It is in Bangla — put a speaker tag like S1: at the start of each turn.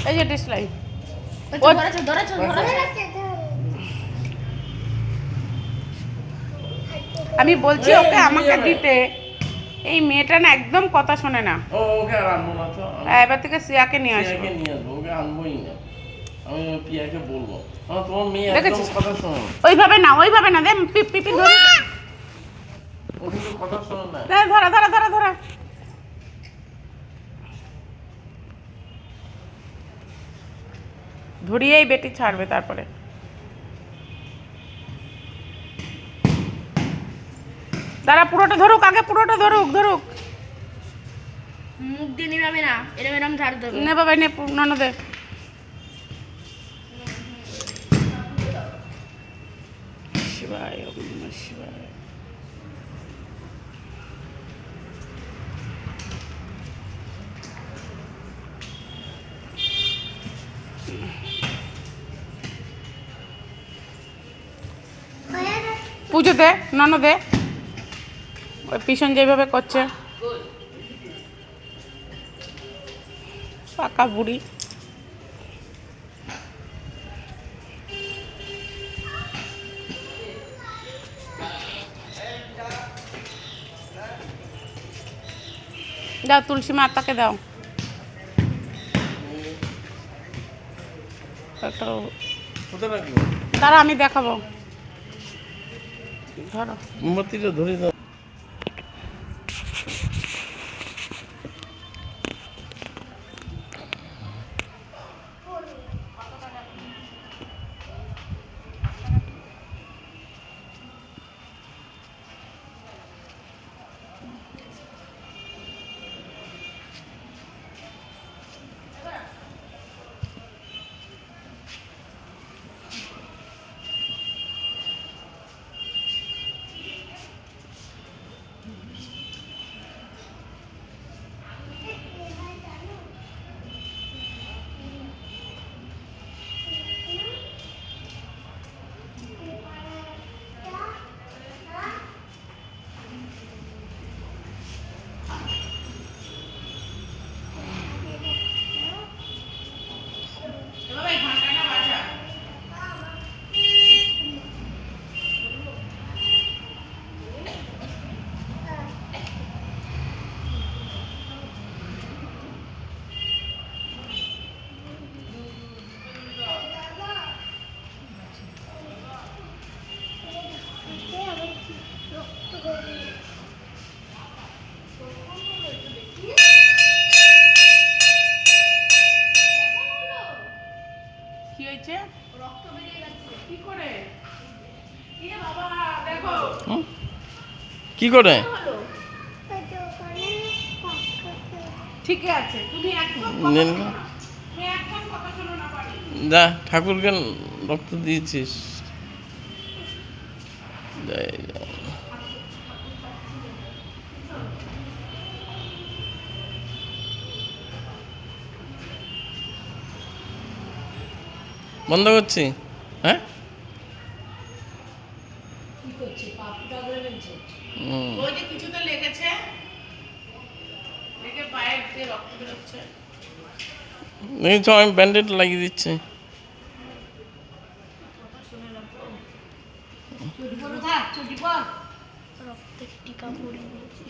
S1: এই যে ডিসলাই আমি বলছি ওকে আমাকে দিতে, এই মেয়েটা না একদম কথা শোনে না।
S2: ওকে আর আনবো না তো,
S1: এবার থেকে সিয়াকে নিয়ে আসবো।
S2: ওকে আনবোই না, আমি পিয়াকে বলবো তোমার মেয়ে একদম কথা শোনে না।
S1: ওইভাবে না দে পিপি ধরে,
S2: ও কিন্তু কথা শোনে না।
S1: ধরা ধরা ধরা ধরা, ধরিয়েই বেটি ছাড়বে তারপরে। দাঁড়া পুরোটা ধরুক, আগে পুরোটা ধরুক।
S3: মুখ দিয়ে নিবে না, এরম ঝাড় দেবে।
S1: নে বাবা নে ননদে। শিবায় ওম নমঃ শিবায়। পুজো দে ননদে, ওই পিছন যেভাবে করছে পাকা বুড়ি। দাও তুলসী মাতাকে দাও দাঁড়া আমি দেখাবো। ধরো
S2: মোমবাতিটা ধরে দাও।
S1: কি হয়েছে? রক্ত বেরিয়ে যাচ্ছে। কি করে? এ বাবা দেখো।
S2: কি করে?
S1: ঠিক আছে তুমি একদম কথা শোনো না বাড়ি।
S2: যা ঠাকুরকে রক্ত দিয়েছিস। বন্ধ করছি। হ্যাঁ
S1: ওই যে কিছুতে লেগেছে, লেগে পায়ের দিয়ে রক্ত বেরোচ্ছে।
S2: আমি ব্যান্ডেড লাগিয়ে দিচ্ছি।
S3: রক্তের টিকা পরিয়ে দিয়েছি।